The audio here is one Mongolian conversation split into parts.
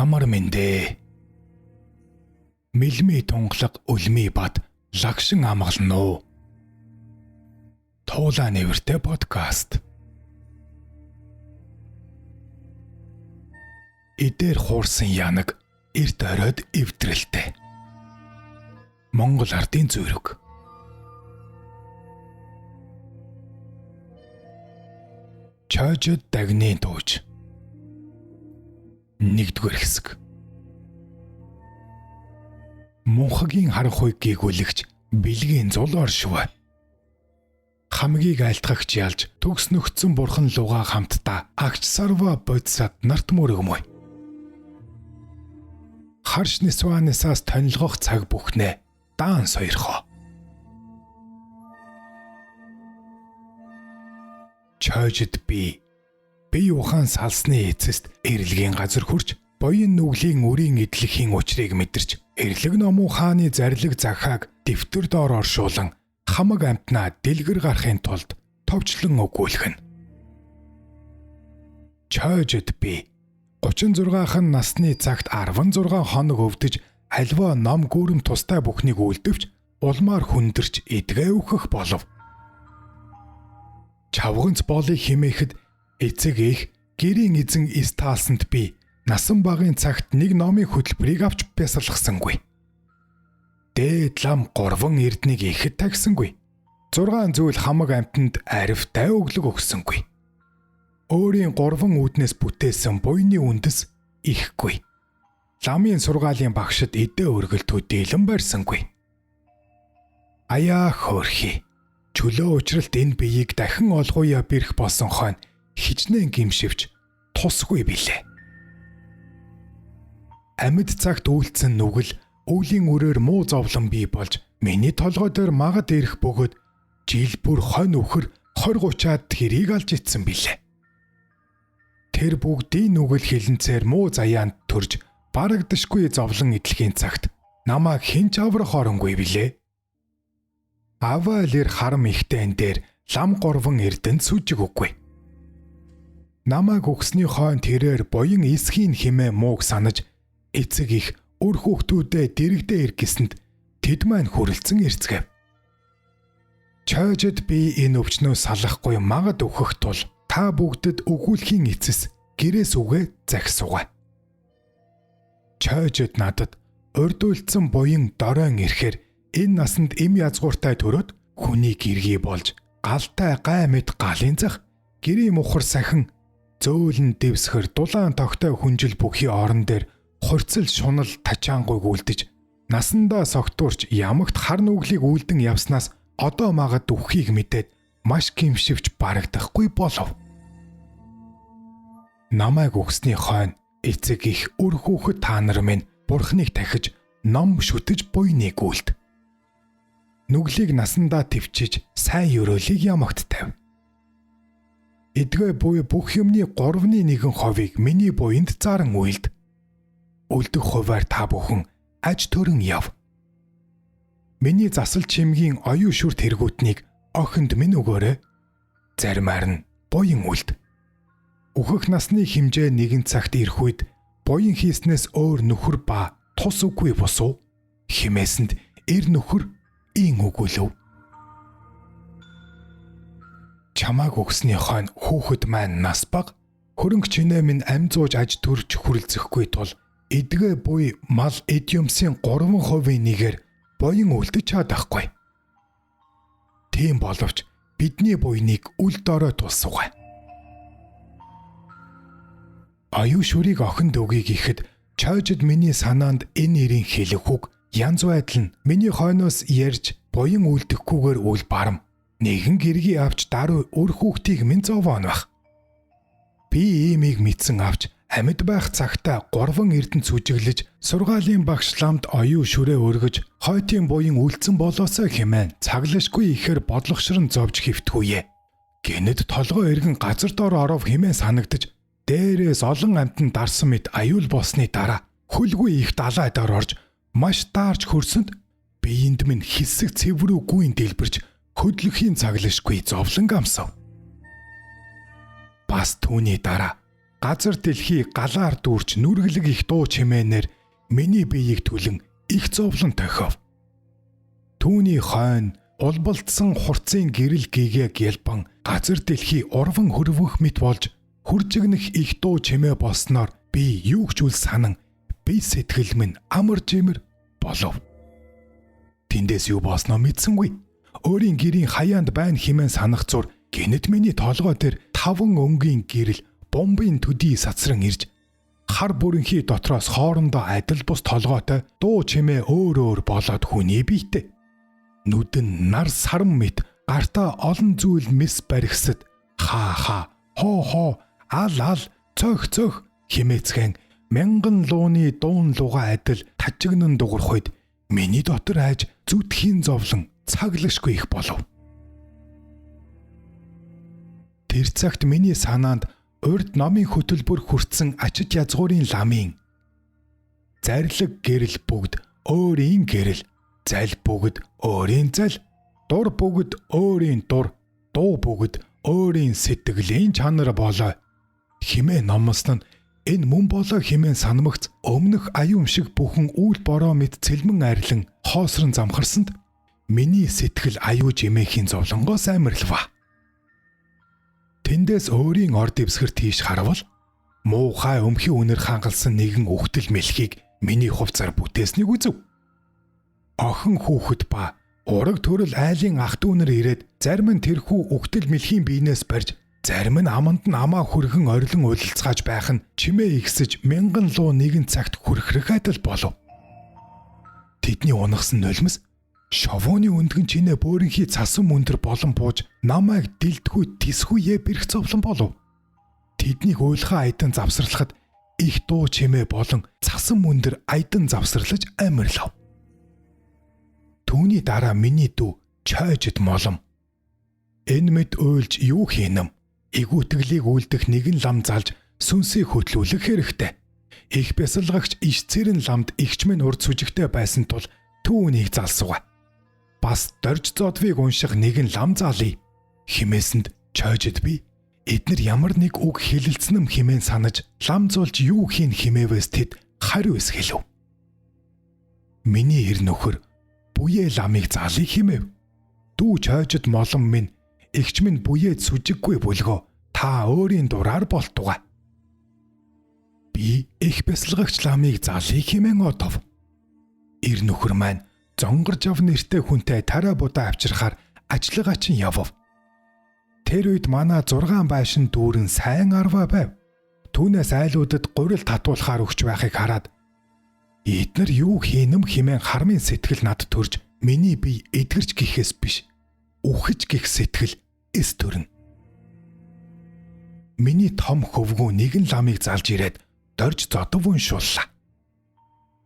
Амар мэндэ. Мэлми тунгалаг үлми бад лагшин амгална уу. Туулаа нэвэртэй подкаст. Эдээр хуурсан янаг эрт оройд эвдрэлтэй. Монгол ардын зүрэг. Чаажид дагны дууж. Нэгдүгээр хэсэг. Мунхагийн харанхуйг гүйгүүлэгч бэлгийн зулгаар шивэ. Хамгийн айлтгагч ялж төгс нөхцөн бурхан луга хамтдаа агч сарва бодсад нарт мөрөгмөй. Харш нисванисаас тонилгох цаг бүхнээ даан сойрхоо. Чаажид би ухаан салсны эцэст эрэлгийн газар хүрч боён нүглийн үрийн идэлхийн учрыг мэдэрч эрлэг номон хааны зарлиг захааг дэвтэр доор оршуулан хамаг амтнаа дэлгэр гарахын тулд товчлон өгүүлхэн. Чаажид би 36хан насны цагт 16 хоног өвдөж альва ном гүрэм тустай бүхнийг үлдэвч улмаар хүндэрч эдгээ өөхөх болов. Чавганц болыг химээхэд эцэг их гэрийн эзэн Истаалсанд би насан багын цагт нэг номын хөтөлбөрийг авч бясалгасангүй. Дээд лам 3 эрднийг ихэд тагсангүй. 6 зүйл хамаг амтанд арифтай өглөг өгсөнгүй. Өөрийн 3 үүднээс бүтээсэн буйны үндэс ихгүй. Ламын сургаалын багшид эдээ өргөлтүүд дийлэн барьсангүй. Аяа хөөрхий. Чөлөө учралт энэ биеийг дахин олгоёо бэрх болсон хойно хичнээн гимшивч тусгүй билээ. Амьд цагт үйлцэн нүгэл өвлийн үрээр муу зовлон бий болж миний толгой дээр магад ирэх бөгөөд жил бүр хонь өхөр 20-30-аад тэрийг алж ицсэн билээ. Тэр бүгдийн нүгэл хилэнцээр муу заяанд төрж барагдашгүй зовлон идэлхийн цагт намайг хинч аврах оронгүй билээ. Аваалэр харам ихтэн дээр лам 3 эрдэнд сүжиг үгүй. Намайг өгсний хойно тэрээр буян эсхийн химээ мууг санаж эцэг их өр хүүхдүүдээ дэрэгдээ иргэсэнд тэд маань хүрэлцэн ирцгээв. Чаажид би энэ өвчнөө салахгүй магад өгөх тул та бүгдэд өгүүлэхийн эцэс гэрээс үгээ захисуугаа. Чаажид надад урдуулсан буян доройн ирэхээр энэ насанд эм язгууртай төрөөд хүний гэргий болж галтай гай мэд галын зах гэрийн мухар сахин зөөлн дэвсгэр дулаан тогтой хүнжил бүхий орон дээр хурцл шунал тачаангуйг үлдэж насандаа согтуурч ямагт хар нүглийг үлдэн явснаас одоо магад үххийг мэдээд маш гимшивч барагдахгүй болов. Намайг өгсний хойно эцэг их үр хүүхэд та нар минь бурхныг тахиж ном шүтэж буйныг үлд. Нүглийг насандаа төвчиж сайн өрөөлийг ямагт тавь. Эдгээ буй бүх юмны 3/1% миний буйнд заран үйлд. Үлдэх хуваар та бүхэн аж төрөн яв. Миний засал чимгийн оюун шүр тэргүүтнийг охинд минь өгөөрэй. Заримаар нь буян үлд. Өөхөх насны хэмжээ нэгэн цагт ирэх үед буян хийснээс өөр нөхөр ба тус үгүй босуу. Химээсэнд эр нөхөр ийн өгүүлв. Чамааг өгсний хойно хүүхэд маань нас баг хөрөнгө чинээ минь ам зууж аж төрж хүрэлцэхгүй тул эдгээ буй мал эд юмсын 3%-ийн буян үлдэж чадахгүй. Тийм боловч бидний буйныг үл дорой тулсуугаа. Аюу шүрийг охинд өгье гэхэд чаажид миний санаанд энэ нэрийн хэлэх үг янз байдал нь миний хойноос ярьж буян үлдэхгүйгээр үл барам. Нэгэн гэргий авч даруй өр хүүхдийг минь зовоон байх. Би иймийг мэдсэн авч амьд байх цагтаа 3 эрдэнэ сүжиглэж сургаалын багш ламд оюун шүрээ өргөж хойтын буян үлдсэн болоосоо хэмээн цаглашгүй ихээр бодлогошрон зовж хөвтгүйе. Гэнэт толгой эргэн газар доор оров хэмээн санагдаж дээрээс олон амтан дарсан мэт аюул болсны дараа хөлгүй их далайдаар орж маш даарч хөрсөнд биеинд минь хэсэг цэврүү гүйн дэлбэрч хөдлөхийн цаглашгүй зовлон амсав. Бас түүний дараа газар дэлхий галаар дүүрч нүргэлэг их дуу чимээнээр миний биеийг түлэн их зовлон тохиов. Түүний хойно улбалдсан хурцын гэрэл гигээг ялбан газар дэлхий урван хөрвөх мэт болж хүржигнэх их дуу чимээ болсноор би юу ч үл санан би сэтгэл минь амар жимэр болов. Тэндээс юу болсноо мэдсэнгүй. Өөрийн гэрийн хаяанд байна хэмээн санах зур гинэт миний толгой дээр 5 өнгийн гэрэл бомбын төдий сацран ирж хар бүрэнхий дотроос хоорондоо адил бус толгойтой дуу чимээ өөр болоод хүний биетэй. Нүдэн нар сарам мэт гартаа олон зүйл мис баригсад хаа хоо ал цөх химээцхэн мянган лууны дуун луга адил тажигнан дуурах үед миний дотор хайж зүтхийн зовлон цаглагшгүй их болов. Тэр цагт миний санаанд урд номын хөтөлбөр хүртсэн ачиж язгуурын ламын зарлиг гэрэл бүгд өөрийн гэрэл, зал бүгд өөрийн зал, дур бүгд өөрийн дур, дуу бүгд өөрийн сэтгэлийн чанар болоо химээ номлосон нь энэ мөн болоо химээ санамгц өмнөх аюун шиг бүхэн үйл бороо мэд цэлмэн арилан хоосрон замхарсанд миний сэтгэл аюу жимээхийн зовлонгоос амарлава. Тэндээс өөрийн орд ивсгэр тийш харвал муухай өмхий үнэр хангалсан нэгэн үхтэл мэлхийг миний хувцаар бүтээснийг үзв. Охин хүүхэд ба ураг төрөл айлын ах дүүнэр ирээд зарим нь тэрхүү үхтэл мэлхийн биенээс барьж зарим нь аманд нь амаа хүргэн орилон улилцгааж байх нь чимээ ихсэж мянган луу нэгэн цагт хүрхрэх адил болов. Тэдний унагсан нулимс шовооны өндгөн чинээ бөөрийнхий цасан мөндөр болон бууж намайг дилдгүй тисхүүе бэрх зовлон болов. Тэднийг уйлхаа айдан завсарлахад их дуу чимээ болон цасан мөндөр айдан завсарлаж амарлав. Түүний дараа миний дүү чойжид молом. Энэ мэд уйлж юу хийнэм? Игүүтгэлийг үлдэх нэгэн лам залж сүнсийг хөтлүүлэх хэрэгтэй. Их бясалгагч иш цэрэн ламд игч минь урд сүжигтэй байсан тул түүнийг залсууга. Бас дорж зодвыг унших нэгэн лам заалъя. Химээсэнд чойжид би эднэр ямар нэг үг хэлэлцэнэм химэн санаж лам зулж юу хийн химээвэс тэд хариу эс хэлв. Миний эр нөхөр бүе ламыг заалъя химэв. Дүү чойжид молон минь игч минь бүед сүжиггүй бүлгөө та өөрийн дураар болтуга. Би их бясалгагч ламыг заалъя химэн одов. Эр нөхөр маань зонгорж ав нэртэй хүнтэй тарай будаа авчирхаар ажиллагаа чин явв. Тэр үед манай 6 байшин дүүрэн сайн арваа байв. Түүнээс айлуудад гурил татуулахаар өгч байхыг хараад эднэр юу хийнэм химэн хармын сэтгэл над төрж миний бие эдгэрч гихээс биш үхэж гих сэтгэл эс төрнө. Миний том хөвгөө нэгэн ламыг залж ирээд дорж зодов уншууллаа.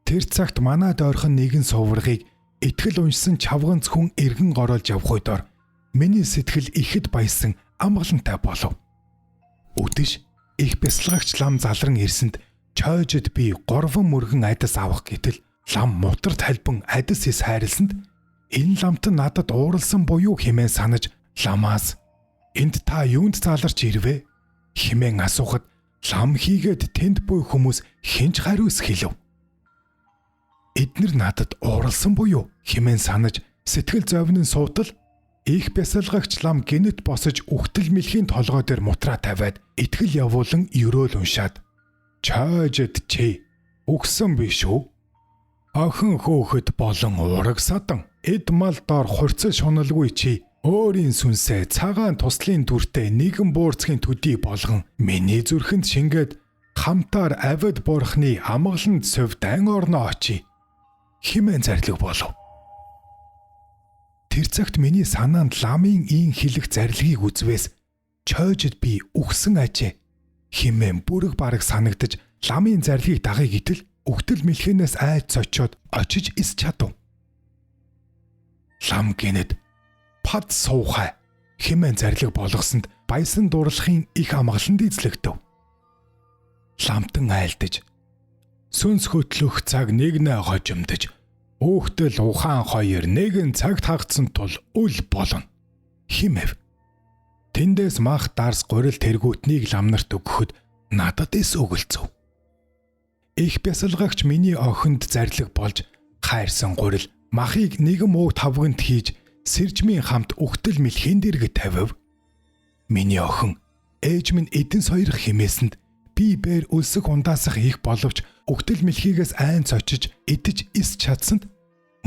Тэр цагт манай дойрхон нэгэн суврагыг итгэл уншсан чавганц хүн эргэн гороолж явх үедор миний сэтгэл ихэд баясан амгалантай болов. Үдэш их бясалгагч лам залран ирсэнд чойжид би 3 мөргөн адас авах гэтэл лам мутарт халбан адас эс хайрлсанд энэ ламт надад ууралсан буюу хэмээн санаж ламаас энд та юунд зааларч ирвэ хэмээн асуухад лам хийгээд тэнд буй хүмүүс хинж хариус хэлв. Эднэр надад ууралсан буюу хэмээн санаж сэтгэл зовнон суутал их бясалгагч лам гинэт босож үхтэл мэлхийн толгой дээр мутраа тавиад итгэл явуулан ерөөл уншаад чойжид чи үгсэн биш үү? Охин хөөхд болон ураг садан эд мал доор хурцл шуналгүй чи өөрийн сүнсээ цагаан туслын дүртэй нэгэн буурцгийн төдий болгон миний зүрхэнд шингээд хамтаар авид бурхны амгаланд сувдан орно очи химэн зарлиг болов. Тэр цагт миний санаанд ламын ийн хилэх зарлигийг үзвээс чойжид би үхсэн ажээ химэн бүрэг бараг санагдаж ламын зарлигийг дагыг итэл үхтэл мэлхэнээс айж цочоод очиж ис чадав. Лам гинэд пад суухай химэн зарлиг болгосонд баясан дурлахын их амгаланд эзлэгдэв. Ламтан айлдаж сүнс хөтлөх цаг нэгнээ хожимдож өөхтөл ухаан хоёр нэгэн цагт хагцсан тул үл болно химэв. Тэндээс мах дарс гурил тэргүүтнийг лам нарт өгөхөд надад эс өгөлцөв. Их бясалгагч миний охинд зарлиг болж хайрсан гурил махыг нэгэн мууг тавганд хийж сэржмийн хамт үхтэл мэлхийн дэргэд тавив. Миний охин ээж минь эдэн соёрох химээсэнд би бээр өлсөх ундаасах их боловч үхтэл мэлхийгээс айн цочиж идэж ис чадсанд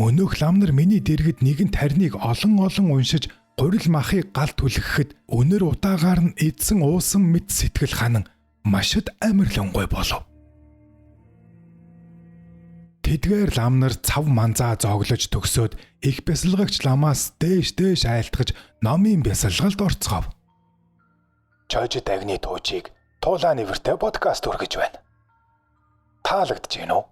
мөнөөх лам нар миний дэргэд нэгэн тарныг олон уншиж гурил махыг гал түлхэхэд өнөр утаагаар нь эдсэн уусан мэд сэтгэл ханан машид амарлангуй болов. Тэдгээр лам нар цав манзаа зоглож төгсөөд их бясалгагч ламаас дээш айлтгаж номын бясалгалд орцгов. Чойж дагны туучийг туулаа нэвэртэй подкаст үргэж байна. Таалагдж гинөө.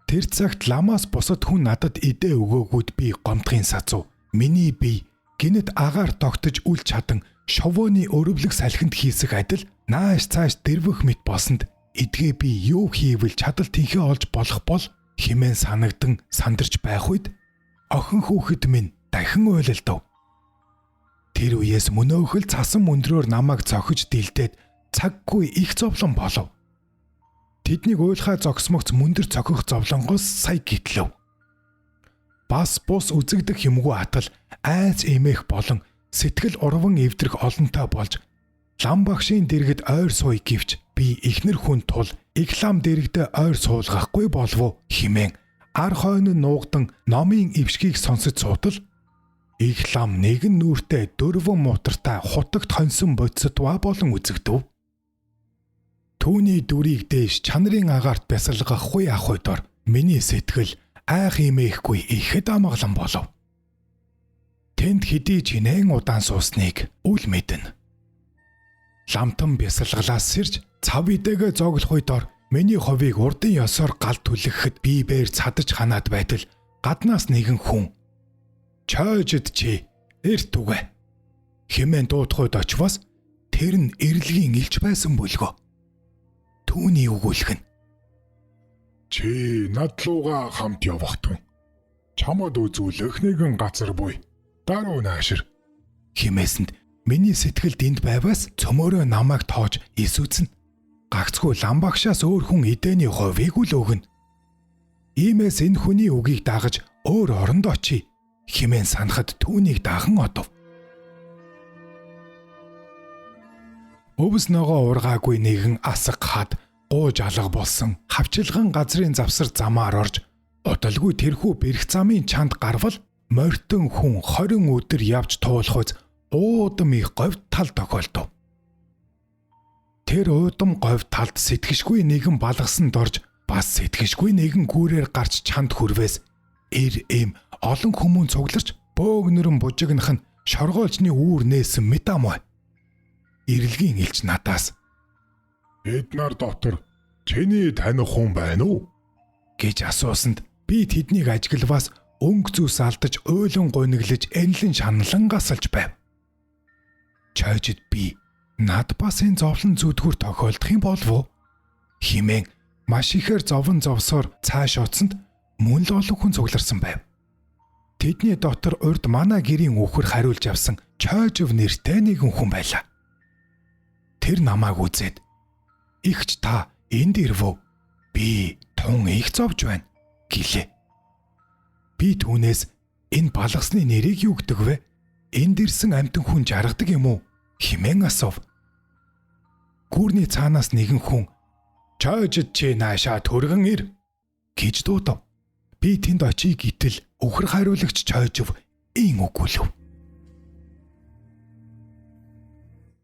Тэр цагт ламаас бусад хүн надад идэ өгөөгүүд би гомдохын сацуу. Миний бие гинэт агаар тогтож үл чадан шовооны өрөвлөг салхинд хийсэх адил нааш цааш дэрвэх мэт босонд эдгээ би юу хийвэл чадал тэнхээ олж болох бол хэмээн санагдан сандарч байх үед охин хүүхэд минь дахин уйлалдав. Тэр үеэс мөнөөхөл цасан мөндрөөр намайг цохиж дилдээд цаггүй их зовлон болов. Тэднийг уйлахаа зогсмогц мөндөр цохих зовлонгоос сая гитлэв. Бас бус үзэгдэх юмгүй атал айц эмээх болон сэтгэл урван эвдрэх олонтой болж лам багшийн дэргэд ойр сууй гэвч би ихнэр хүн тул их лам дэрэгдээ ойр суулгахгүй болов химэн ар хойно нуугдан номын ившгийг сонсож суудал их лам нэгэн нүртэй дөрвөн мутартай хутагт хонсон бодисдва болон үзэгдэв. Түүний дүрийг дээш чанарын агаарт бясалгахгүй ахуй дор миний сэтгэл айх имээхгүй ихэд амгалан болов. Тэнд хэдий ч нэн удаан суусныг үл мэднэ. Ламтан бясалгалаас сэрж цав идэгээ зоглох үед дор миний ховийг урдын ёсоор гал түлхэхэд би бээр цадаж ханаад байтал гаднаас нэгэн хүн "Чойжд чи эрт түгэ" хэмээн дуудахуйд очвоос тэр нь эрлэгийн илж байсан бүлгөө. Түүний өгүүлэх нь "Чи над лугаа хамт явах тун. Чамд үзүүлэх нэгэн газар буй. Даруй наашир" хэмээсэнд миний сэтгэл дэнд байваас цөмөөрөө намайг тоож исүүцэн. Гагцгүй лам багшаас өөр хүн эдэний ховийг үл өгнө. Иймээс энэ хүний үгийг дагаж өөр оронд очие хэмээн санахад түүнийг дахан одов. Өвс ногоо ургаагүй нэгэн асаг хад гууж алга болсон хавчилган газрын завсар замаар орж удалгүй тэрхүү бэрх замын чанд гарвал морьтон хүн 20 өдөр явж туулахуйц уудам их говьд тал тохиолдов. Тэр уудам говьд талд сэтгэшгүй нэгэн балгасанд орж бас сэтгэшгүй нэгэн гүүрээр гарч чанд хүрвээс эр эм олон хүмүүн цугларч бөөгнөрөн бужигнах нь шоргоолжны үүр нээсэн мэдамой. Эрлэгийн илж надаас "Эднэр дотор чиний таних хүн байна уу?" гэж асуусанд би тэднийг ажиглаваас өнгө зүс алдаж уйлан гуниглаж энлэн шаналан гасалж байв. Чойжд би над бас энэ зовлон зүдгүр тохиолдох юм болов уу химэн маш ихээр зовон зовсоор цааш утсанд мөн л олон хүн цугларсан байв. Тэдний дотор урд манай гэрийн үхэр хариулж авсан Чойжв нэртэй нэгэн хүн байлаа. Тэр намайг үзээд "Игч та энд ирвөө? Би тун их зовж байна" гэлээ. Би түүнээс "Энэ балгасны нэрийг юу гэдэг вэ? Энд ирсэн амтан хүн жаргадаг юм уу?" хэмээн асуув. Гүүрний цаанаас нэгэн хүн "Чойжд чи наашаа түргэн ир" гэж дуудав. Би тэнд очие гэтэл үхэр хариулагч Чойжв ийн үгүүлв.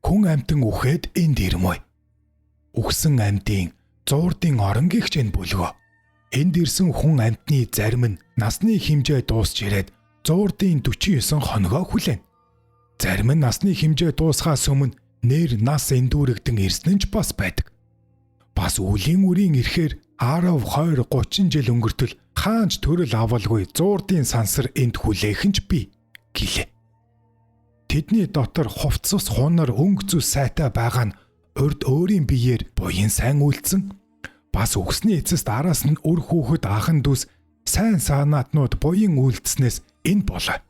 Хүн амтан үхээд энд ирмөй. Үхсэн амтын зуурдын орон гихч энэ бүлгөө. Энд ирсэн хүн амтны зарим нь насны хэмжээ дуусч ирээд зуурдын 49 хоногоо хүлээн. Зарим нь насны хэмжээ дуусхаас өмнө нэр нас эндүүрэгдэн ирсэн нь ч бас байдаг. Бас үлийн үрийн ирэхээр 10, 20, 30 жил өнгөртөл хаанч төрөл авалгүй зуурдын сансар энд хүлээх нь ч би гэлээ. Тэдний дотор хувцас хунар өнгө зүс сайтай байгаа нь урд өөрийн биеэр буян сайн үйлдсэн. Бас өгсний эцэст араас нь үр хүүхэд ахын дүүс сайн саанаатнууд буян үйлдснээс энэ болоо.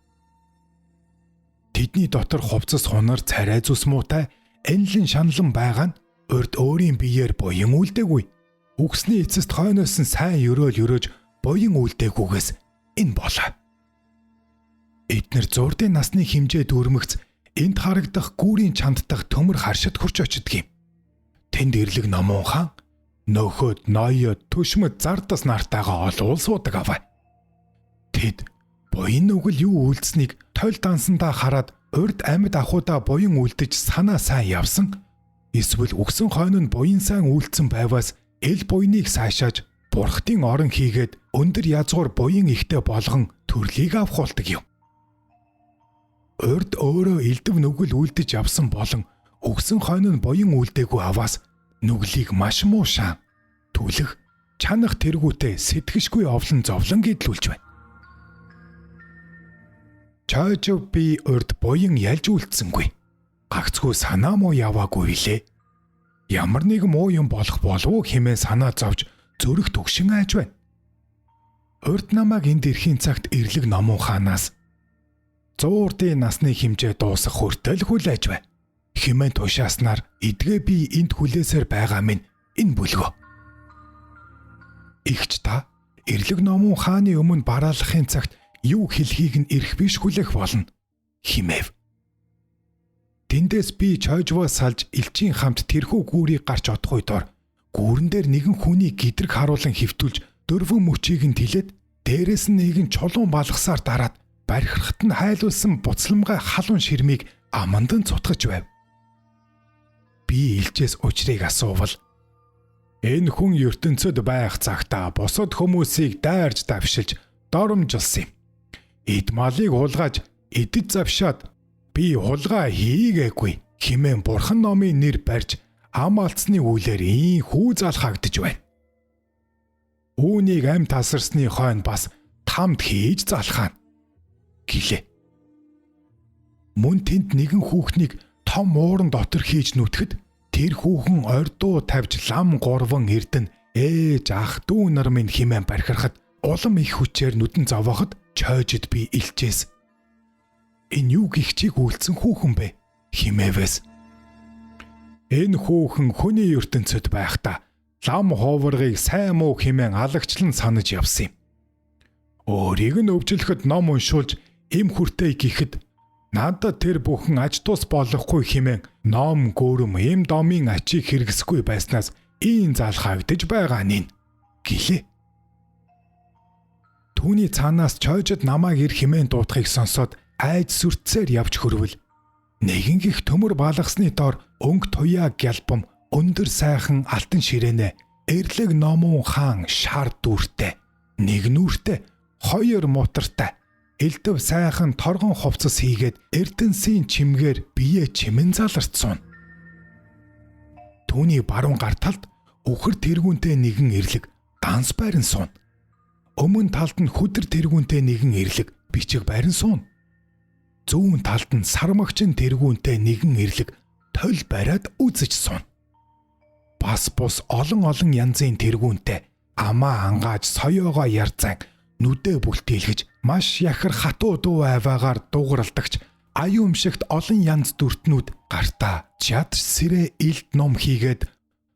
Тэдний дотор хувцас хунар царай зүс муутай энлэн шаналн байгаа нь урд өөрийн биеэр буян үлдээгүй. Үгсний эцэст хойноос нь сайн өрөөлж буян үлдээгүйгээс энэ болоо. Эднэр зурдын насны хэмжээд өрмөгц энд харагдах гүүрийн чанд дахь төмөр харшид хурч очдөг юм. Тэнд эрлэг Номун хаан нөхөд, ноёд, төшмөд зардас нартайгаа олуул суудаг аваа. Тэд буян нүгэл юу үйлдсэнийг тойл дансандаа хараад урд амьд ахуудаа буян үлдэж санаа сайн явсан. Эсвэл үгсэн хойно нь буян сайн үйлдсэн байваас эл буйныг сайшааж бурхтын орон хийгээд өндөр язгуур буян ихтэй болгон төрлийг авахулдаг юм. Урд өөрөө элдв нүгэл үлдэж явсан болон үгсэн хойно нь буян үлдээгүй аваас нүглийг маш муу шаан түлэх чанах тэргүүтээ сэтгэшгүй овлон зовлон гэдлүүлж байна. Чойжов би урд буян ялж үлдсэнгүй. Гагцгүй санаа муу яваагүй билээ. Ямар нэг муу юм болох болов хэмээн санаа зовж зүрх төгшин айж байна. Урд намайг энд ирэхийн цагт эрлэг Номун хаанаас 100 урдын насны хэмжээ дуусах хүртэл хүлээж байна. Хэмээн тушааснаар эдгээ би энд хүлээсээр байгаа минь энэ бүлгөө. Игч та эрлэг Номун хааны өмнө бараалахын цагт юу хэлхийг нь эрх биш хүлээх болно хэмээв. Тэндээс би Чойжвоос салж элчийн хамт тэрхүү гүүрийг гарч одох үедор гүүрэн дээр нэгэн хүний гидрэг харуулan хөвтүүлж дөрвөн мөчийг нь тилээд дээрээс нь нэгэн чулуун балгасаар дараад бархирхт нь хайлуулсан буцламгай халуун ширмийг аманд нь цутгаж байв. Би элчээс учрыг асуувал энэ хүн ертөнцөд байх цагтаа бусад хүмүүсийг дайрж давшилж доромжилсан юм. Эд малыг хулгайж идэж завшаад би хулгай хийгээгүй хэмээн бурхан номын нэр барьж ам алдсны үйлээр хүү залхагдж байна. Үүнийг амь тасарсны хойно бас тамд хийж залхаана гэлээ. Мөн тэнд нэгэн хүүхнийг том ууран дотор хийж нүтгэд тэр хүүхэн ордуу тавьж лам гурван эрдэн ээж ах дүү нар минь хэмээн бархирахад улам их хүчээр нүдэн зовооход Чойжид би илчээс энэ юу гихчийг үйлцэн хүүхэн бэ хэмээвээс. Энэ хүүхэн хүний ертөнцөд байхдаа лам хооврыг сайн муу хэмээн алагчлан санаж явсан юм. Өөрийг нь өвжлөхөд ном уншуулж эм хүртэй гэхэд надад тэр бүхэн аж тус болохгүй хэмээн ном гүрэм эм домын ачийг хэрэгсэхгүй байснаас ийм залхагдж байгаа нин гэлээ. Түүний цаанаас Чойжид намайг ир хэмээн дуудахыг сонсоод айж сүрцээр явж хөрвөл нэгэн гих төмөр балгасны доор өнгө туяа гялбам өндөр сайхан алтан ширээнэ эрлэг Номун хаан шар дүүртэй нэг нүртэй хоёр мутартай элдв сайхан торгон хувцас хийгээд эрдэнсийн чимгээр бие чимэн заларцсан. Түүний баруун гар талд үхэр тэргүүнтэй нэгэн эрлэг ганц байран суун. Өмнө талд нь хүдэр тэргүүнтэй нэгэн эрлэг бичиг байран суун. Зүүн талд нь сармагчин тэргүүнтэй нэгэн эрлэг тойл бариад үзэж суун. Бас бус олон янзын тэргүүнтэй амаа ангааж соёогоо ярзан нүдэ бүлтээлгэж маш яхар хатуу дуу аваагаар дуугаралдагч аюумшигт олон янз дүртнүүд гартаа чад сэрэ илд ном хийгээд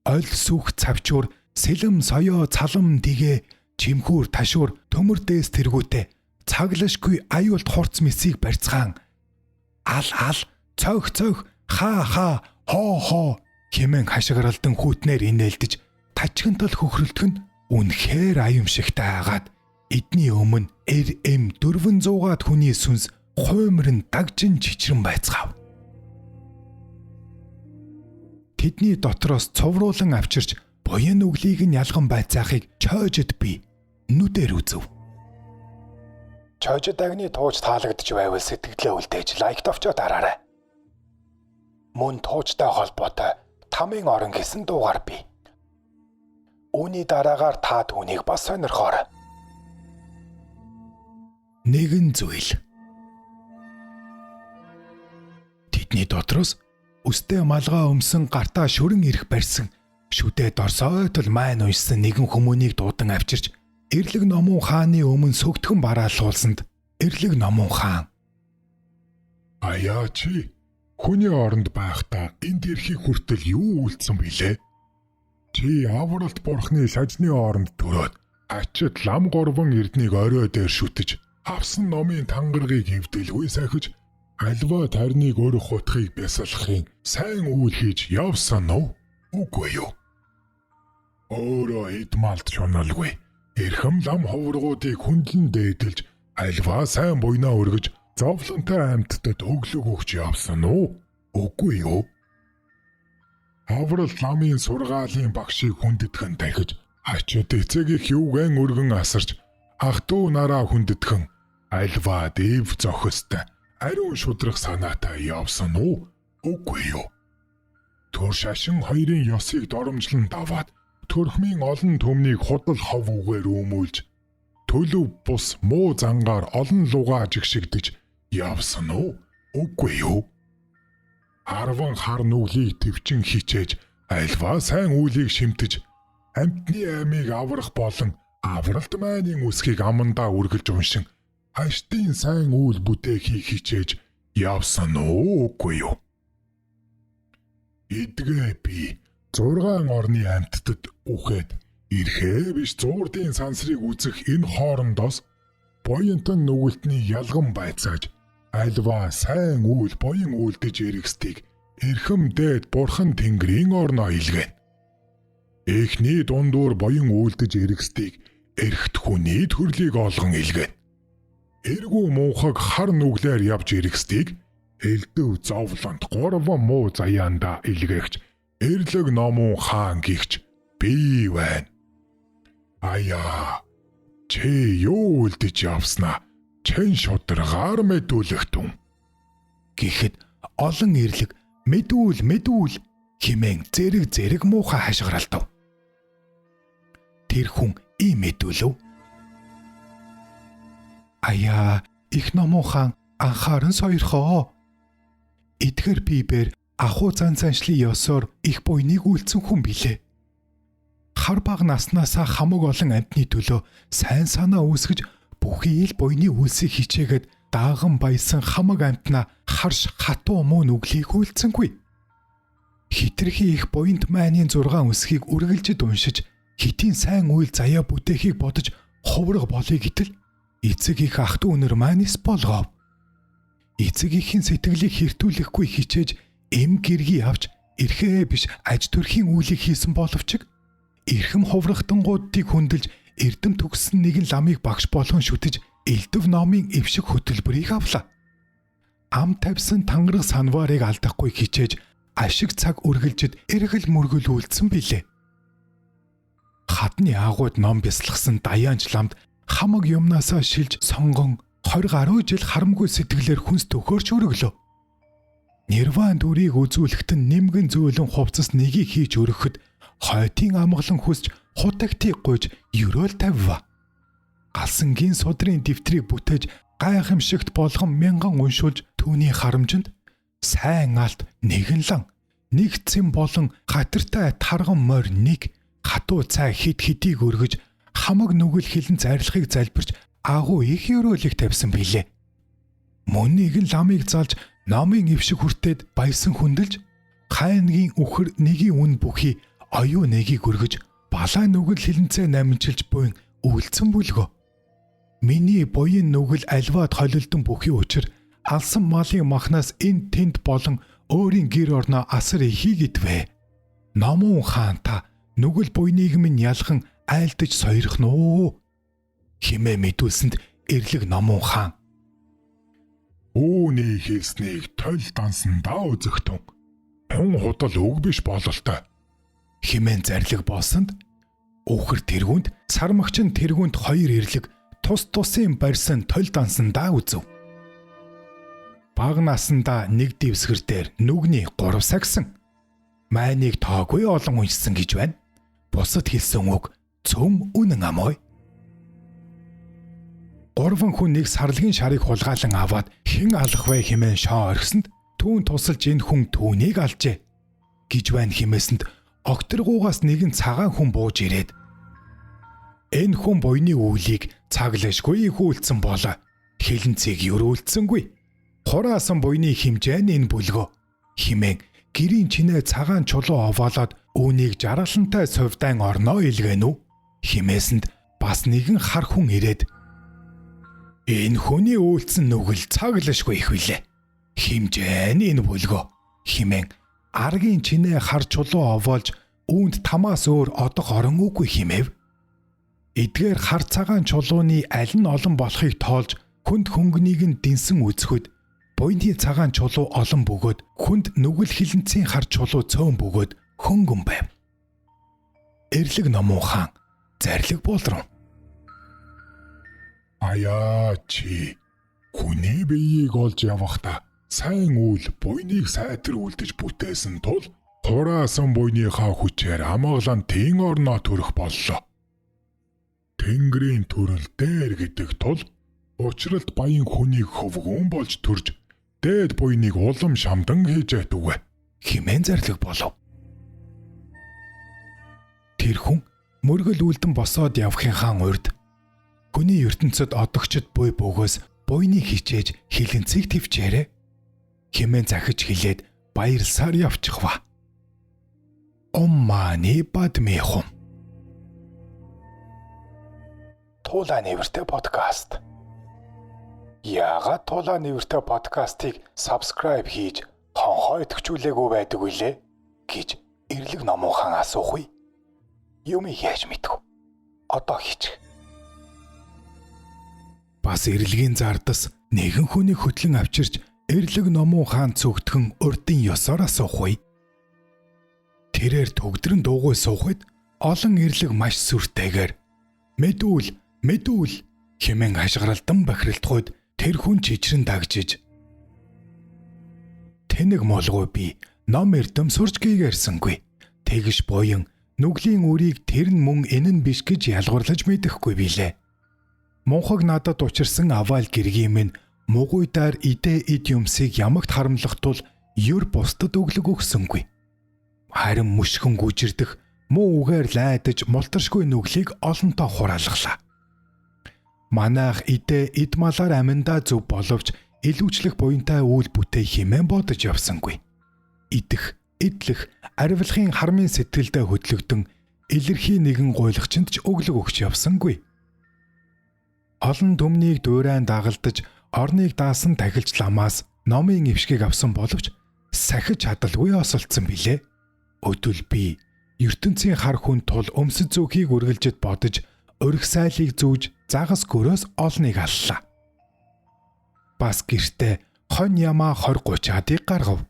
ойл сүх цавчуур сэлэм соёо цалам дэгэ чимхүүр ташуур төмөр дээс тэргүүтээ цаглашгүй аюулт хурц мэсийг барьцгаан ал цойх хаа хоо хэмээн хашгиралдан хүүтнээр инээлдэж тажигнтал хөхрөлдөх нь үнэхээр аюумшигтай агаад эдний өмнө 400-аад хүний сүнс хуймрын дагжин чичрэн байцгаав. Тэдний дотроос цовруулан авчирч буян нүглийг нь ялган байцаахыг Чойжид би нүдээр үзв. Чойжид агны тууч таалагдж байвал сэтгэлээ үлдээж лайк товчоо дараарай. Мөн туучтай холбоотой тамийн орон гэсэн дуугаар бий. Үүний дараагаар та түүнийг бас сонирхоорой. Нэгэн зүйл. Тэдний дотроос өстэй малгай өмсөн гартаа шүрэн ирэх барьсан шүдээ дорсойтол майн уйсан нэгэн хүмүүнийг дуудан авчирч эрлэг Номун хааны өмнө сөгтгөн бараалуулсанд эрлэг Номун хаан Аяачи Хүний оронд байхдаа энд ирэхийг хүртэл юу үйлдсэн билээ? Чи авралт бурхны сажны оронд төрөөд ачид лам горвон эрднийг орой дээр шүтэж авсан номын тангаргийг эвдэлгүй сахиж альва тарныг өрөх хутгийг бясалахын сайн үйл хийж явсан уу? Үгүй юу? Өөрөө идмалт шоналгүй. Эрхэм лам ховргуудыг хүндлэн дээдэлж альва сайн буйнаа өргөж зовлонтой амьтдад өглөг өгч явсан уу? Үгүй юу? Аврал ламын сургаалын багшийг хүндэтгэн дахиж ачид эцэг их юугэн өргөн асарч ах トゥ нараа хүндэтгэн альва дэв зохистой ариун шудрах санаатай явсан уу? Үгүй юу? Түр шашин хоёрын ёсыг доромжлон даваад төрхмийн олон төмнийг худал хов үгээр өмүүлж төлөв бус муу зангаар олон лугаа жигшигдэж явсан уу? Үгүй юу? 10 хар нүглийг төвчин хичээж альва сайн үлийг шимтэж амьтны аймыг аврах болон авралт майнын үсгийг амандаа үргэлж уншин аштын сайн үйл бүтээхийг хичээж явсан уу? Үгүй юу? Эдгээ би 6 орны амьтдад үхээд ирэхээ биш зуурдын сансрыг үзэх энэ хоорондоос буянтан нүгэлтний ялган байцааж альва сайн үйл буян үлдэж эргэстийг эрхэм дээд бурхан тэнгэрийн орноо илгээн. Эхний дундуур буян үлдэж эргэстийг эрхт хүний төрлийг олгон илгээн. Эргүү муухаг хар нүглээр явж эргэстийг элдэв зовлонт 3 муу заяанда илгээгч эрлэг номун хаан гихч би байна. Аяа, чи юу үлдэж явснаа? Чин шударгаар мэдүүлэх түн. Гэхэд олон эрлэг мэдүүл хэмээн зэрэг муухай хашгиралдав. Тэр хүн ийм мэдүүлв. Аяа, их номон хаан анхааран сойрхоо. Эдгээр бибээр ахуй заншлын ёсоор их буйныг үйлцэн хүн билээ. Хар баг наснаасаа хамаг олон амьтны төлөө сайн санаа үүсгэж бүхий л буйны үйлсийг хичээгээд дааган баясан хамаг амьтнаа харш хатуу муу нүглийг үйлцэнгүй. Хитрхи их буйнд майны 6 үсгийг үргэлжид уншиж хитийн сайн үйл заяа бүтээхийг бодож хувраг болъё гэтэл эцэг их ах トゥ өнөр майнис болгов. Эцэг ихийн сэтгэлийг хэртүүлэхгүй хичээж эм гэргий авч эрхээ биш аж төрхийн үйлийг хийсэн боловч эрхэм хуврагтангуудыг хүндэлж эрдэм төгссөн нэгэн ламыг багш болгон шүтэж элдв номын эвшиг хөтөлбөрийг авлаа. Ам тавьсан тангараг санварыг алдахгүй хичээж ашиг цаг үргэлжид эргэл мөргөл үйлдсэн билээ. Хадны агууд ном бясалгасан даяанч ламд хамаг юмнасаа шилж сонгон 20 гаруй жил харамгүй сэтгэлээр хүнс төхөөрч өргөлөө. Нирван дүрийг үзүүлэхэд нэмгэн зөөлөн хувцас нэгийг хийж өргөхөд хойтын амгалан хүсч хутагтыг гуйж ерөөл тавива. Галсангийн судрын дэвтрийг бүтээж гайхамшигт болгон мянган уншуулж түүний харамжинд сайн алт нэгэн лан нэг цэм болон гатартай тарган морь нэг хатуу цай хид хидийг өргөж хамаг нүгэл хилэн зарлахыг залбирч агуу их ерөөлийг тавьсан билээ. Мөн нэгэн ламыг залж номын эвшиг хүртээд баясан хүндэлж хайнгийн үхэр нэгийн үн бүхий оюу нэгийг өргөж балай нүгэл хилэнцээ намжилж буйн үйлцэн бүлгөө. Миний буян нүгэл альваад холилдон бүхий учир алсан малын махнаас энд тэнд болон өөрийн гэр орноо асар ихийг идвэ. Номун хаан та нүгэл буйныг минь ялхан айлдаж сойрхноо хэмээн мэдүүлсэнд эрлэг номун хаан Үүний хэлснийг тойл дансандаа үзэгтэн. Хүн худал үг биш бололтой. Хэмээн зарлиг боосонд өвхөр тэргүүнд сармагчин тэргүүнд 2 эрлэг тус тусын барьсан тойл дансандаа үзв. Баг насандаа нэг дэвсгэр дээр нүгний 3 сагсан. Майныг тоогүй олон уншсан гэж байна. Бусад хэлсэн үг цөм үнэн амой. 3 хүн нэг сарлагын шарыг хулгаалan аваад хэн алах вэ хэмээн шоо орхисонд түүн тусалж энэ хүн түүнийг алжээ гэж байна хэмээсэнд огторгуугаас нэгэн цагаан хүн бууж ирээд энэ хүн буйны үүлийг цаглашгүй их үйлцэн болоо хилэнцгийг өрөөлдсөнгүй хураасан буйны хэмжээ нь энэ бүлгөө хэмээн гэрийн чинээ цагаан чулуу овоолоод үүнийг жаргалантай сувдаан орноо илгээнүү. Химээсэнд бас нэгэн хар хүн ирээд энэ хүний үйлцэн нүгэл цаглашгүй их билээ. Химжээн энэ бүлгөө химээн аргийн чинээ хар чулуу овоолж үүнд тамаас өөр одох орон үгүй химээв. Эдгээр хар цагаан чулууны аль нь олон болохыг тоолж хүнд хөнгөнийг нь дэнсэн үзэхэд буйны цагаан чулуу олон бөгөөд хүнд нүгэл хилэнцгийн хар чулуу цөөн бөгөөд хөнгөн байв. Эрлэг номон хаан зарлиг болрон. Аяа чи хүний биеийг олж явахдаа сайн үйл буйныг сайтар үлдэж бүтээсэн тул хураасан буйныхаа хүчээр амгалан тэн орноо төрөх боллоо. Тэнгэрийн төрөл дээр гэдэг тул учралд баян хүнийг хөвгүүн болж төрж дээд буйныг улам шамдан хийж ятугэ химэн зарлиг болов. Тэр хүн мөргөл үлдэн босоод явахынхаа урьд хүний ертөнцид одогчд буй бөгөөс буйныг хичээж хилэнцгийг твчээрэ химэн захиж хилээд баярлсаар явчихва. Оммани бадмихум. Тулаа нэвэртэй подкаст. Яагаад Тулаа нэвэртэй подкастыг subscribe хийж хонхоо идэвхжүүлээгүй байдаг вүлээ гэж эрлэг номон хаан асуух үе. Юм яаж мэдв? Одоо хийчих. Бас эрлэгийн зардас нэгэн хүнийг хөтлөн авчирч эрлэг номон хаан цогтгөн урдын ёсоор асуух үе. Тэрээр төгдрөн дуугүй суухад олон эрлэг маш сүртэйгээр мэдүүл хэмээн хашгиралдан бахиралдахуйд тэр хүн чичрэн дагжиж тэнэг молгой би ном эрдэм сурч гийгэрсэнгүй. Тэгш буян нүглийн үрийг тэр нь мөн энэ нь биш гэж ялгуурлаж мэдэхгүй билээ. Мунхаг надад учирсан аваал гэргийн минь мугуйдаар идэ ид юмсыг ямагт харамлах тул ёр бусдад өглөг өгсөнгүй. Харин мөшгөн гүжирдэх муу үгээр лайдаж мултаршгүй нүглийг олонтоо хураалглаа. Манаах идэ ид малаар аминдаа зөв боловч илүүчлэх буянтай үйл бүтээ хэмээн бодож явсангүй. Идэх, идлэх, арвилахын хармын сэтгэлдээ хөдлөгдөн илэрхий нэгэн гуйлагчинд ч өглөг өгч явсангүй. Олон төмнийг дуурайн дагалдаж орныг даасан тахилч ламаас номын эвшгийг авсан боловч сахиж чадалгүй осолцсон билээ. Өдөл би ертөнцийн хар хүн тул өмсөж зөөхийг үргэлжид бодож өрх сайлыг зүүж загас гөрөөс олныг аллаа. Бас гэртээ хонь ямаа 20-30-ыг гаргав.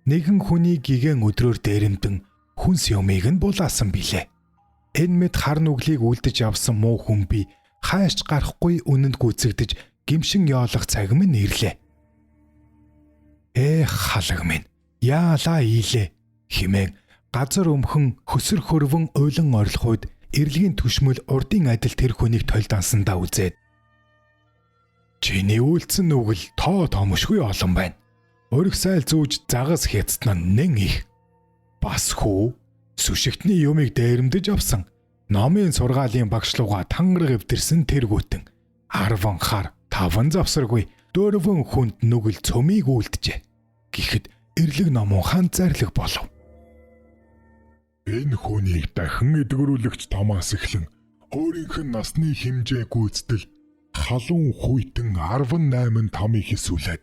Нэгэн хүний гигэн өдрөөр дээрэмдэн хүнс юмыг нь булаасан билээ. Энэ мэд хар нүглийг үлдэж явсан муу хүн би хаашч гарахгүй үнэнд гүйцэгдэж гимшин яолох цаг минь ирлээ. Халаг минь яалаа ийлээ хэмээн газар өмхөн хөсөр хөрвөн уйлан орлохуйд эрлэгийн түшмэл урдын адил тэр хүнийг толдансандаа үзээд чиний үйлцэн нүгэл томошгүй олон байна. Өрх сайл зүүж загас хятцсан нэн их. Бас хүү сүшигтний юмыг дээрэмдэж авсан. Номын сургаалын багшлууга тангараг эвдэрсэн тэргүүтэн 10 хар 5 завсаргүй 4 хүнд нүгэл цөмийг үлджээ. Гэхдээ эрлэг номон хаан зарлиг болов. Энэ хүнийг дахин эдгэрүүлэгч Томас эхлэн өөрийнх нь насны хэмжээ гүйцэтгэл халуун хүйтэн 18 тамыг хэсүүлээд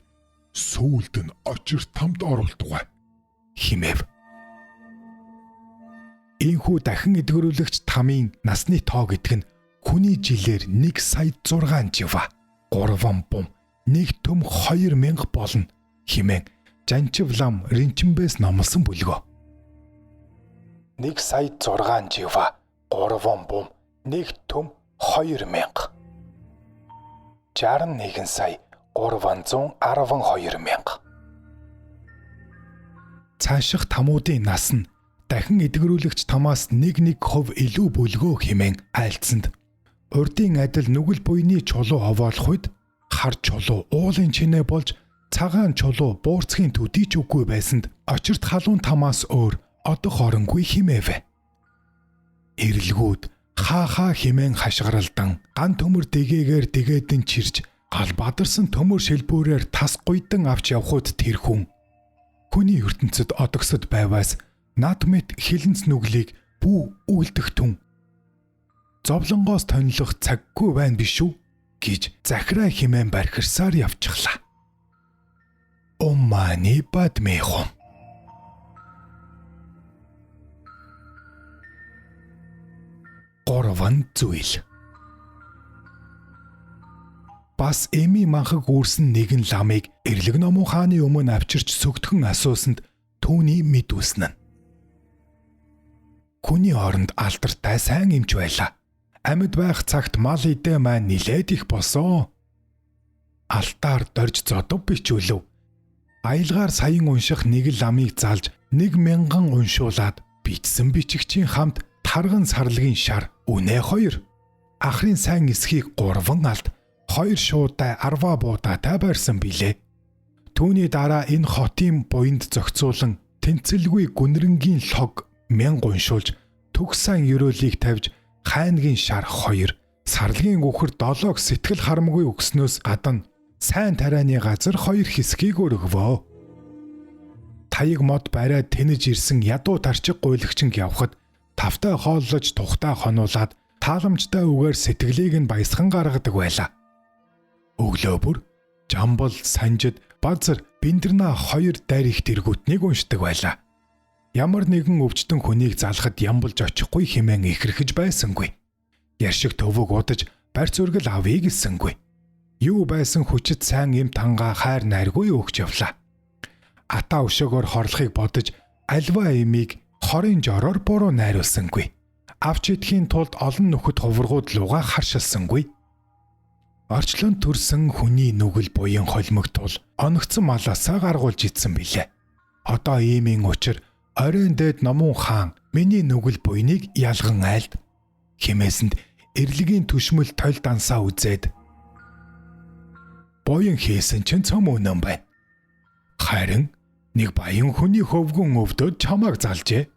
сүүлд нь очир тамд оруултугай химэв. Ийхүү дахин эдгэрүүлэгч тамийн насны тоо гэдэг нь хүний жилээр 1,600,000 жива 3 бум 1 төм 2,000 болно химэн жанчив лам ринчимбэс номлосон бүлгөө. 1,600,000 жива 3 бум 1 төм 2,000 61,312,000 цааших тамуудын нас нь дахин эдгэрүүлэгч тамаас 1% илүү бүлгөө хэмээн айлцсанд урдын адил нүгэл буйны чулуу овоолох үед хар чулуу уулын чинээ болж цагаан чулуу буурцгийн төдий ч үгүй байсанд очирт халуун тамаас өөр одох оронгүй химээвэ. Эрлгүүд хаа химэн хашгиралдан ган төмөр дэгээгээр дэгээдэн чирж гал бадарсан төмөр шилбүүрээр тас гуйдан авч явхууд тэр хүн Хүний ертөнцид одогсод байваас над мэт хилэнц нүглийг бүү үлдэх түн. Зовлонгоос тонилох цаггүй байна биш үү гэж Захирай хэмээн бархирсаар явчихлаа. Ом мани падме хум. Горван зүйл. Бас эми манхаг үүрсэн нэгэн ламыг эрлэг номон хааны өмнө авчирч сүгдхэн асуусанд түүний мэдүүлсэн нь. Хүний оронд алдартай сайн эмч байлаа. Амьд байх цагт мал идэ маань нилээд их босоо. Алтаар дорж зодов бичүүлв. Аялгаар саян унших нэг ламыг залж 1000 уншуулад бичсэн бичигчийн хамт тарган сарлагын шар үнэ 2. Ахрын сайн эсхийг 3 алд 2 шуудай арва буудаатай барьсан билээ. Түүний дараа энэ хотын буйнд зохицуулан тэнцэлгүй гүнрэнгийн лог 1000 уншуулж төгсөн ерөөлийг тавьж хайнгийн шар 2 сарлагын үхэр 7 сэтгэл харамгүй өгснөөс гадна сайн тарианы газар 2 хэсгийг өргөвөө. Таяг мод бариад тэнэж ирсэн ядуу тарчиг гуйлагчинг явхад тавтай хооллож тухтай хонуулаад тааламжтай үгээр сэтгэлийг нь баясхан гаргадаг байлаа. Өглөө бүр Жамбал, Санжид, Базар, Бэндэрнаа 2 дарих тэргүүтнийг уншдаг байлаа. Ямар нэгэн өвчтөн хүнийг залхад ямбалж очихгүй хэмээн ихэрхэж байсангүй. Яршиг төвөг удаж барьц үргэл авъя гэсэнгүй. Юу байсан хүчит сайн эм тангаа хайр найргүй өгч явлаа. Ата өшөөгөр хорлохыг бодож альва эмийг хорын жороор буруу найруулсангүй. Авч идэхийн тулд олон нөхөд хувргууд луга харшилсангүй. Орчлон төрсөн хүний нүгэл буян холмогтол оногцсон малаасаа гаргуулж идсэн билээ. Одоо иймийн учир оройн дээд номон хаан миний нүгэл буйныг ялган айлд. Химээсэнд эрлэгийн түшмэл тойл дансаа үзээд буян хийсэн чинь цом үнэн байна. Харин нэг баян хүний хөвгөн өвдөд чамааг залжээ.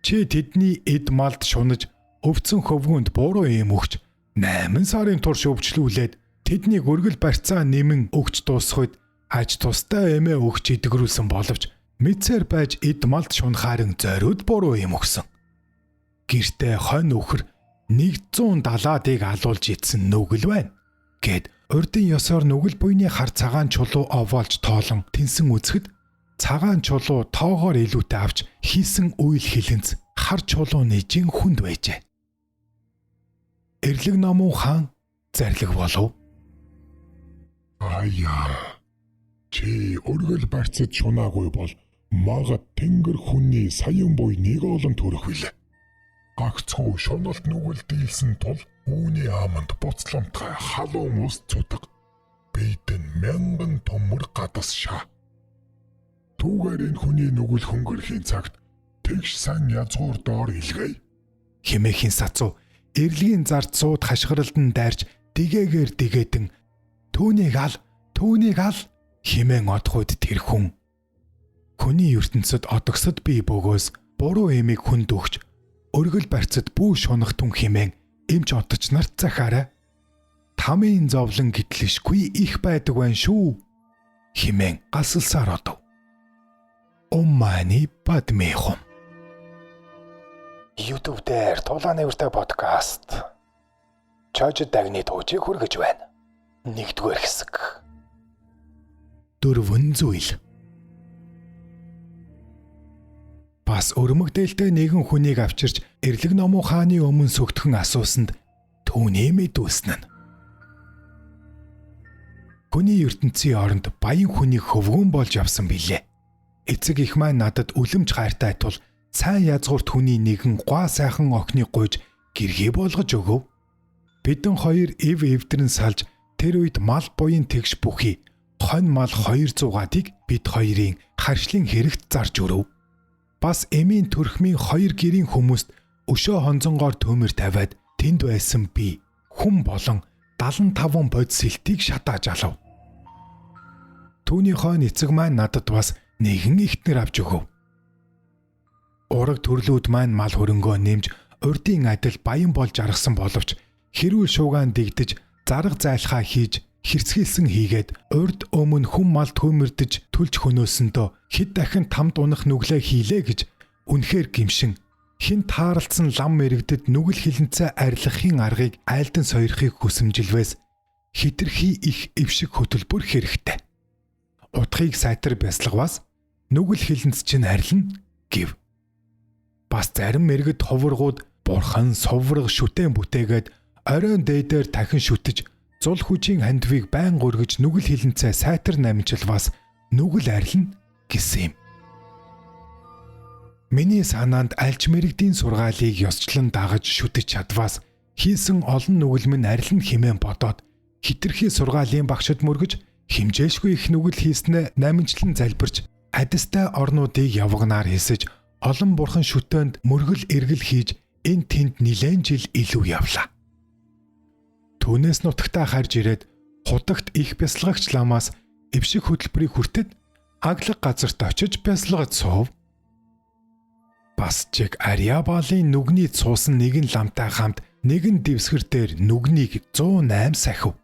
Чи тэдний эд малд шунаж өвцөн хөвгөнд буруу юм өгч 8 сарын турш өвчлүүлээд тэдний гөргөл барьцаа нэмэн өгч дуусахад аж тустай эмээ өгч идэгрүүлсэн боловч мэдсээр байж эд малд шунахаарин зориуд буруу юм өгсөн. Гэртээ хонь өхөр 170-ыг алуулж идсэн нүгэл байна гэд урдын ёсоор нүгэл буйны хар цагаан чулуу овоолж тоолон тэнсэн үзэхэд цагаан чулуу тоогоор илүүтэй авч хийсэн үйл хилэнц хар чулууны жин хүнд байжээ. Эрлэг номон хаан зарлиг болов. Аяа. Чи өргөл барьцад шунаагүй бол магад тэнгэр хүний саян буйныг олон төрөх билээ. Гагцхүү шуналт нүгэл дийлсэн тул үүний аманд буцламтгай халуун ус цутаг бийдэн 1000 төмөр гадас шаа. Түүгээр энэ хүний нүгэл хөнгөрхийн цагт тэгш сан язгуур доор илгээе. Химээхийн сацуу эрлэгийн зард сууд хашгиралдан дайрч дигээгээр дигээдэн түүнийг ал химэн одхойд тэр хүн. Хүний ертөнцид одогсод бий бөгөөс буруу эмийг хүнд өгч өргөл барьцад бүү шунах түн химэн эмч одож нарт захаарай. Тамийн зовлон гэтлэшгүй их байдаг байна шүү. Химэн гасалсаар одов. Ом мани падме хум. YouTube дээр Тулааны үртэй подкаст Чожид дагны туужийг хүргэж байна. 1-р хэсэг. 4 зүйл. Бас өрмөгдөлтэй нэгэн хүнийг авчирч эрлэг номон хааны өмнө сүгдхэн асуусанд түүний мэдүүлсэн нь. Хүний ертөнцийн оронд баян хүнийг хөвгөн болж явсан билээ. Эцэг их маань надад үлэмж хайртай тул сайн язгуурт хүний нэгэн гуа сайхан охиныг гуйж гэргий болгож өгөв. Бидэн хоёр эв эвдрэн салж тэр үед мал буян тэгш бүхий хонь мал 200-ыг бид хоёрын харшлын хэрэгт зарж өрөв. Бас эмийн төрхмийн 2 гэрийн хүмүүст өшөө хонзонгоор төмөр тавиад тэнд байсан би хүн болон 75 бодис сэлтийг шатааж алав. Түүний хойно эцэг маань надад бас нэгэн ихтнэр авч өгөв. Ураг төрлүүд маань мал хөрөнгөө нэмж урдын адил баян болж аргасан боловч хэрүүл шуугаан дэгдэж зарга зайлхаа хийж хэрцгийлсэн хийгээд урд өмнө хүм мал төмөрдөж түлж хөнөөсөндөө хэд дахин тамд унах нүглээ хийлээ гэж үнэхээр гимшин хин тааралцсан лам мэрэгдэд нүгэл хилэнцээ арилгахын аргыг айлдан сойрхыг хүсэмжилвээс хитрхи их эвшиг хөтөлбөр хэрэгтэй. Утгыг сайтар бясалгаваас нүгэл хилэнц чинь арилна гэв. Бас зарим мэрэгд ховргууд бурхан совраг шүтэн бүтээгээд оройн дээдээр дахин шүтэж зул хүчийн хандвийг байн гөргөж нүгэл хилэнцээ сайтар намжилваас нүгэл арилна гэсэн юм. Миний санаанд альч мэрэгдийн сургаалыг ёсчлон дагаж шүтэж чадваас хийсэн олон нүгэл минь арилна хэмээн бодоод хитрхи сургаалын багшид мөргөж химжээшгүй их нүгэл хийснэ намжлан залбирч адистай орнуудыг явгнаар хэсэж олон бурхан шүтээнд мөргөл эргэл хийж энэ тэнд нилээн жил илүү явлаа. Түүнээс нутагтаа харж ирээд худагт их бясалгагч ламаас эвшиг хөтөлбөрийг хүртэд аглаг газарт очиж бясалгаж суув. Бас чиг Ариабалын нүгний цуусан нэгэн ламтай хамт нэгэн дэвсгэр дээр нүгнийг 108 сахив.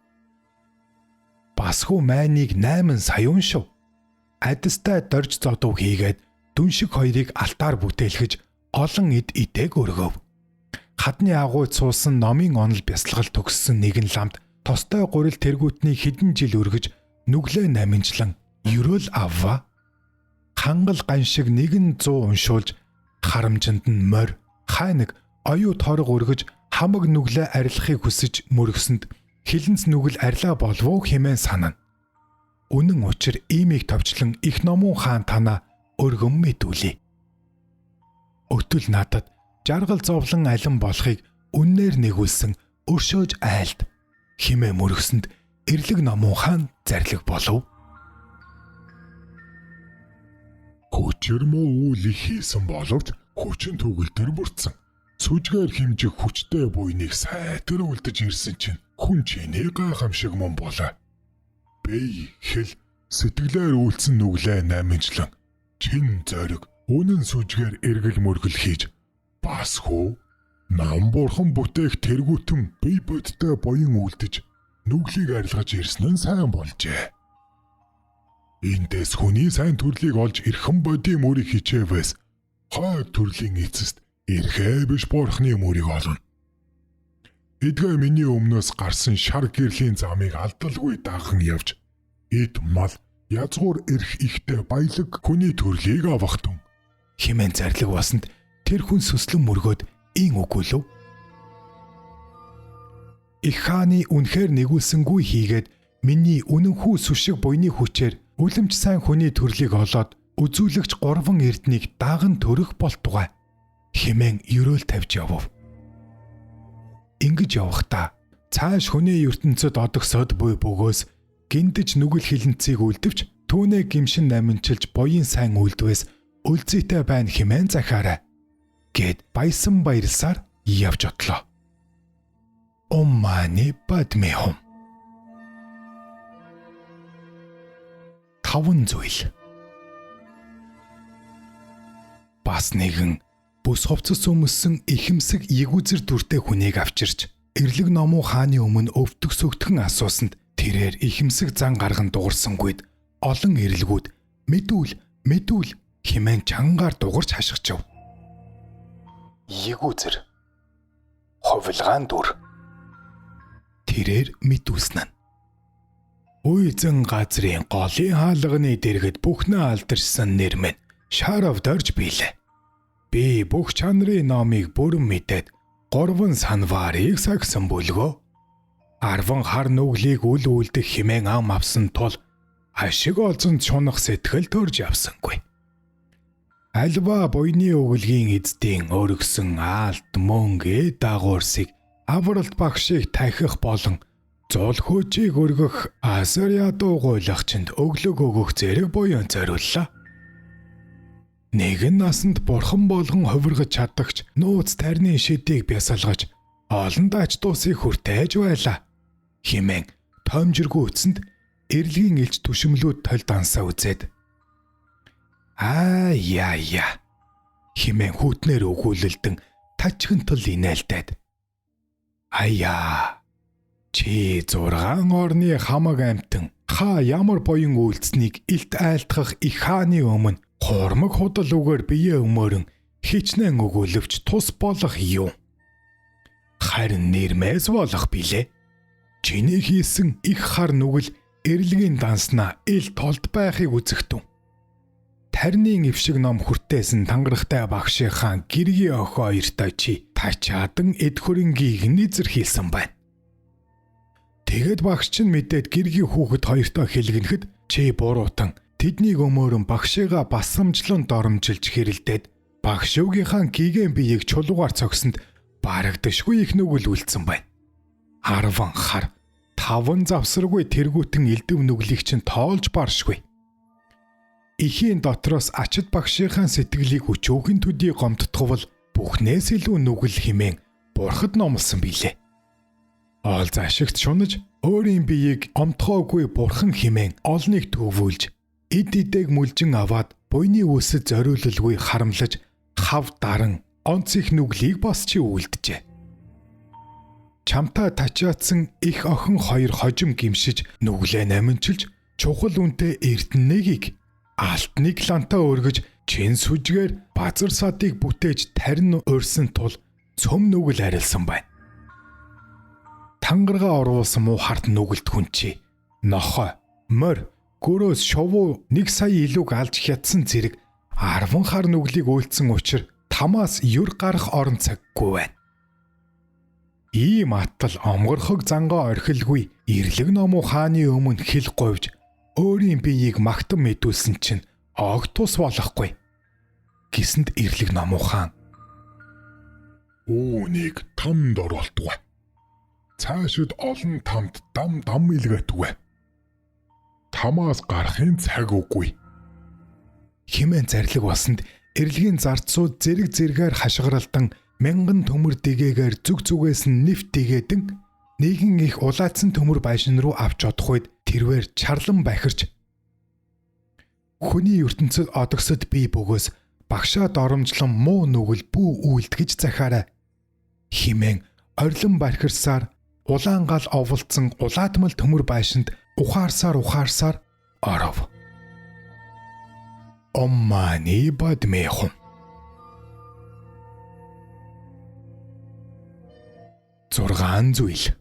Басхуу майныг 8 саяун шив. Адистай дорж зодов хийгээд дүншиг хоёрыг алтаар бүтээлгэж олон эд идэг өргөв. Хадны агуй цуусан номын онол бясалгал төгссөн нэгэн ламд тостой гурил тэргүүтний хэдэн жил өргөж нүглээ наминжлан ерөөл авва. Хангал ган шиг нэгэн 100 уншуулж харамжинд нь морь хайнаг оюу торог өргөж хамаг нүглээ арилахыг хүсэж мөргсөнд хилэнц нүгэл арилаа болов хэмээн санана. Үнэн учир иймийг товчлон их номун хаан танаа өргөм мэдүүлээ. Өтөл надад жаргал зовлон алин болохыг үннээр нэгүүлсэн өршөөж айлд хэмээн мөргсөнд эрлэг номун хаан зарлиг болов. Хүчээр муу үйл хийсэн боловч хүчин төгөлдөр бүрдсэн. Сүжгээр хэмжих хүчтэй буйныг сайтар үлдэж ирсэн чинь хүн чиний гайхамшиг мөн болоо. Бэй хэл сэтгэлээр үйлцэн нүглээ намжлан чин зориг үнэн сүжгээр эргэл мөргөл хийж бас хөө нам бурхан бүтээх тэргүүтэн бие бодтой буян үлдэж нүглийг арилгаж ирсэн нь сайн болжээ. Эндээс хүний сайн төрлийг олж эрхэм бодийн мөрийг хичээвээс хойд төрлийн эцэст эрхээ биш бурхны мөрийг олно. Эдгээр миний өмнөөс гарсан шар гэрлийн замыг алдалгүй даахан явж эд мал язгуур эрх ихтэй баялаг хүний төрлийг авахтун хэмээн зарлиг басанд тэр хүн сүслэн мөргөөд ийн үгүүлв. Их хааны үнэхээр нэгүүлсэнгүй хийгээд миний үнэнхүү сүшиг буйны хүчээр үлэмж сайн хүний төрлийг олоод үзүүлэгч 3 эрднийг даган төрөх болтугай хэмээн ерөөл тавьж явв. Ингэж явахдаа цааш хүний ертөнцид одогсоод буй бөгөөс гиндэж нүгэл хилэнцгийг үлдэвч түүнээ гимшин наминчилж буян сайн үлдвээс үлзийтэй байна хэмээн захаарай гэд баясан баярлсаар явж одлоо. Оммани бадмехом. 5 зүйл. Бас нэгэн бүс хувцас өмссөн ихэмсэг ягүзэр дүртэй хүнийг авчирч эрлэг номуу хааны өмнө өвдөх сөгтгөн асуусанд тэрээр ихэмсэг зан гарган дуурсангүйд олон эрлгүүд мэдүүл хэмээн чангаар дугарч хашгичв. Ягүзэр ховлгаан дүр тэрээр мэдүүлсэн нь. Үйзэн газрын голын хаалганы дэргэд бүхнээ алдарсан нэр минь Шарав дорж бийлээ. Би бүх чанарын номыг бүрэн мэдээд 3 санварыг сагсан бүлгөө. 10 хар нүглийг үл үлдэх хэмээн ам авсан тул ашиг олзон чунах сэтгэл төрж явсангүй. Альва буйны өглөгийн эздийн өргсөн аалт мөнгө дагуурсыг авралт багшийг тахих болон зул хүчийг өргөх асар ядуу гуйлагчинд өглөг өгөх зэрэг буян зориуллаа. Нэгэн насанд бурхан болгон хувиргаж чадагч нууц тарны шидийг бясалгаж олон дач дуусыг хүртээж байлаа хэмээн томжиргүй үтсэнд эрлэгийн элч түшимлүүд толь дансаа үзээд яа хэмээн хүүтнээр өгүүлэлдэн тажигнтал инээлдээд аяа Чи 6 орны хамаг амтан хаа ямар буян үйлцнийг илт айлтгах их хааны өмнө хурмаг худал үгээр бие өмөрөн хичнээн өгүүлвч тус болох юм. Харин нэрмээс болох билээ. Чиний хийсэн их хар нүгэл эрлэгийн данснаа ил толд байхыг үзэгтэн. Тарны эвшиг ном хүртээсэн тангарахтай багшийн хаан гэргийн охин хоёртой чи тачаадан эд хөрөнгийг нэзэр хийсэн байна. Тэгэд багш чинь мэдээд гэргийн хүүхэд хоёртой хэлгэнэхэд чи буруутан тэднийг өмөөрөн багшигаа басамжлан доромжилж хэрэлдээд багш өвгийнхаа гигэн биеийг чулуугаар цогсонд барагдашгүй их нүгэл үлдсэн байна. 10 хар 5 завсаргүй тэргүүтэн элдэв нүглийг чинь тоолж баршгүй. Ихийн дотроос ачид багшийнхаа сэтгэлийг өчөөхөн төдий гомдтговол бүхнээс илүү нүгэл химэн бурхад номлосон билээ. Оол зашигт шунаж өөрийн биеийг омтгоогүй бурхан химэн олныг төвүүлж эд эдэг мүлжин аваад буйны үсэд зориулалгүй харамлаж хав даран онц их нүглийг босчи үлджээ. Чамтай тачаадсан их охин хоёр хожим гимшиж нүглээ наминчилж чухал үнтэй эрдэнэгийг алтныг лантаа өргөж чин сүжгээр базар садыг бүтээж тарин өрсөн тул цөм нүгэл арилсан байна. Тангаргаа оруулсан муу харт нүгэлт хүн чи нохой морь гөрөөс шовуу 1 сая илүүг алж хятсан зэрэг 10 хар нүглийг үйлдсэн учраас тамаас юр гарах орон цаггүй байна. Ийм атал омгорхог зангаа орхилгүй эрлэг номоо хааны өмнө хил говж өөрийн биеийг магтан мэдүүлсэн чинь огт тус болохгүй. Гисэнд эрлэг номоо хаан Үүнийг тамд оруултугай. Цаашид олон тамд дам илгээтгвэ. Тамаас гарахын цаг үгүй. Химэн зарлиг болсонд эрлэгийн зарцууд зэрэг зэргээр хашгиралдан мянган төмөр дэгээгээр зүг зүгээс нь нэвт дэгээдэн нэгэн их улаацсан төмөр байшин руу авч одох үед тэрвэр чарлан бахирч хүний ертөнцид одогсод бий бөгөөс багшаа доромжлон муу нүгэл бүү үйлдгэж захаарай химэн орилон бархирсаар улаан гал оволцсон улаатмал төмөр байшинд ухаарсаар оров. Оммани бадмехум. 6 зүйл.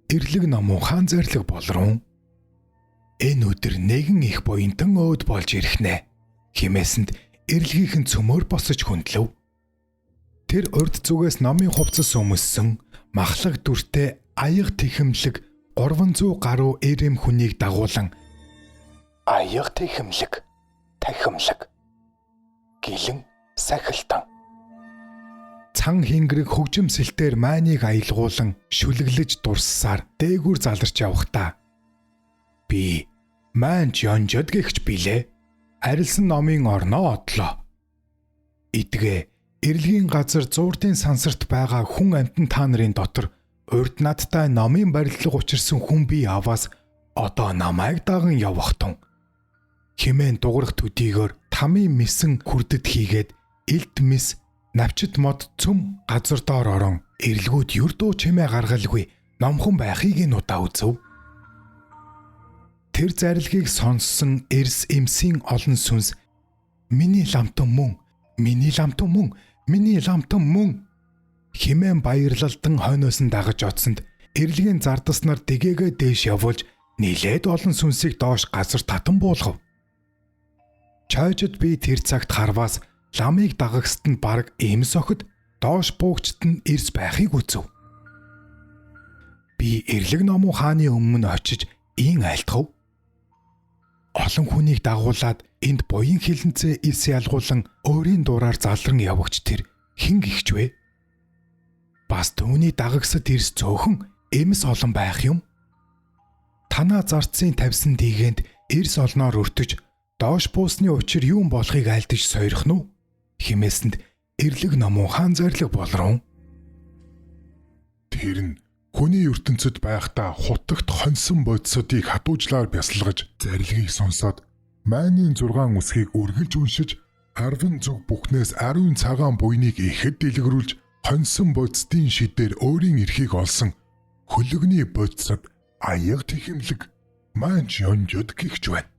Эрлэг номоо хаан зарлиг болрон. Энэ өдөр нэгэн их буянтан өөд болж ирэхнэ. Химээсэнд эрлэгийнхэн цөмөр босож хөндлөв. Тэр урд зүгээс номын хувцас өмссөн махлаг дүртэй аяг тэхэмлэг 300 гаруй эрэм хүнийг дагуулan аяг тэхэмлэг тахимлэг гэлэн сахилтан цан хингэрэг хөгжимсэлтээр майныг аялгуулan шүлэглэж дурссаар дээгүр заларч явхдаа би майнч ёнжод гихч билээ арилсан номын орноо одлоо идгээ эрлэгийн газар зууртын сансарт байгаа хүн амтан та нарын дотор урд надтай номын барилга учирсан хүн би аваас одоо намайг даган явахтун химэн дуурах төдийгөр тамийн мисэн хүрдэд хийгээд элд мис навчит мод цөм газар доор орон эрлгүүд юрдуу чимээ гаргалгүй номхон байхыг нь удаа үзв. Тэр зарилгийг сонссон эрс эмсийн олон сүнс миний ламтан мөн химэн баярлалдан хойноос нь дагаж оцсонд эрлэгийн зардаснаар дэгээгээ дээш явуулж нилээд олон сүнсийг доош газар татан буулгав. Чойжод би тэр цагт харваас ламыг дагагсад нь бараг эмс охид доош буугчт нь эрс байхыг үзв. Би эрлэг номоо хааны өмнө очиж ийн айлтгав. Олон хүнийг дагуулад энд буян хилэнцээ эс ялгуулан өөрийн дураар залран явагч тэр хэн гихч вэ? Бас түүний дагагсад эрс цөөхөн эмс олон байх юм. Танаа зарцын тавьсан дийгэнд эрс олноор өртөж доош буусны учир юун болохыг айлдаж сойрох нь химээсэнд эрлэг номоо хаан зарлиг болрон. Тэр нь хүний ертөнцид байхдаа хутагт хонсон бодисуудыг хатуужлаар бясалгаж зарилгийг сонсоод майны 6 үсгийг үргэлж уншиж 10 зүг бүхнээс ариун цагаан буйныг ихэд дэлгэрүүлж хоньсон бодисдын шидээр өөрийн эрхийг олсон хөлөгний бодисод аяга тэхэмлэг манч ёнжод гихч байна.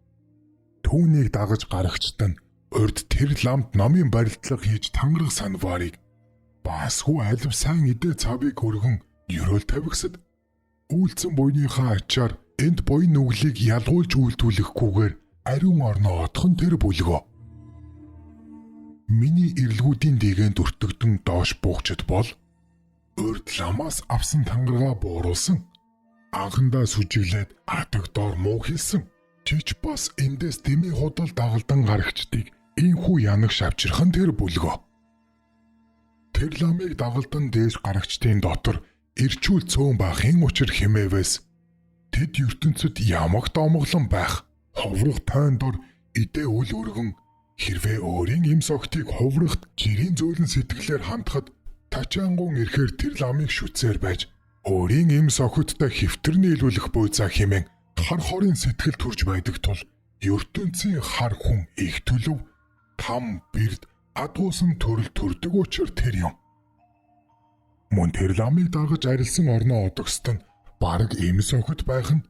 Түүнийг дагаж гарагчд нь урд тэр ламд номын барилдлага хийж тангараг санварыг басгүй алив сайн идэ цавыг өргөн ерөөл тавигсад үйлцэн буйныхаа ачаар энд буйн нүглийг ялгуулж үйлдвэрлэхгүйгээр ариун орноо отхон тэр бүлгөө. Миний эрлгүүдийн дэгэнд өртөгдөн доош буухчд бол урд ламаас авсан тангараа бууруулсан. Анхандаа сүжиглээд адаг доор муу хэлсэн. Чич бас эндээс дэмий худал дагалдан гарагчдыг ийхүү янагш авчирхан тэр бүлгөө. Тэр ламыг дагалдан дээж гарагчдын дотор ирчүүл цөөн бахын учир хэмээвээс тэд ертөнцид ямагт омглон байх ховрох тойн дор идэ үл өргөн хэрвээ өөрийн им согтыг ховрохт жирийн зөөлөн сэтгэлээр хандхад тачаангун ирэхээр тэр ламыг шүтсээр байж өөрийн им сохоттой хэвтэр нийлүүлэх буйцаа хэмээн хар хорын сэтгэл төрж байдаг тул ертөнцийн хар хүн их төлөв там бэрд адуусан төрөл төрдөг учир тэр юм. Мөн тэр ламыг дагаж арилсан орноо одогсод нь бараг им сохот байх нь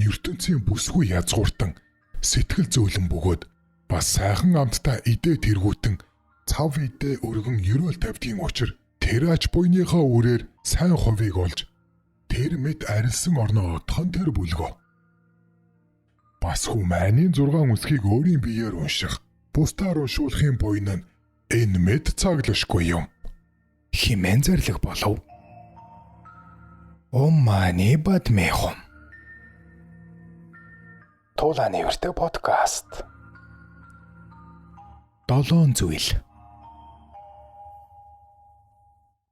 ертөнцийн бүсгүй язгууртан сэтгэл зөөлөн бөгөөд бас сайхан амттай идэ тэргүүтэн цав идэ өргөн ерөөл тавьдгийн учир тэр ач буйныхаа үрээр сайн хувийг олж тэр мэд арилсан орноо отхон тэр бүлгөө. Бас хүмээний 6 үсгийг өөрийн биеэр унших, бусдаар уншуулахын буйн нь энэ мэд цаглашгүй юм. Химэн зарлаг болов. Оммани бадмехом. Тулааны өртөг подкаст. 7 зүйл.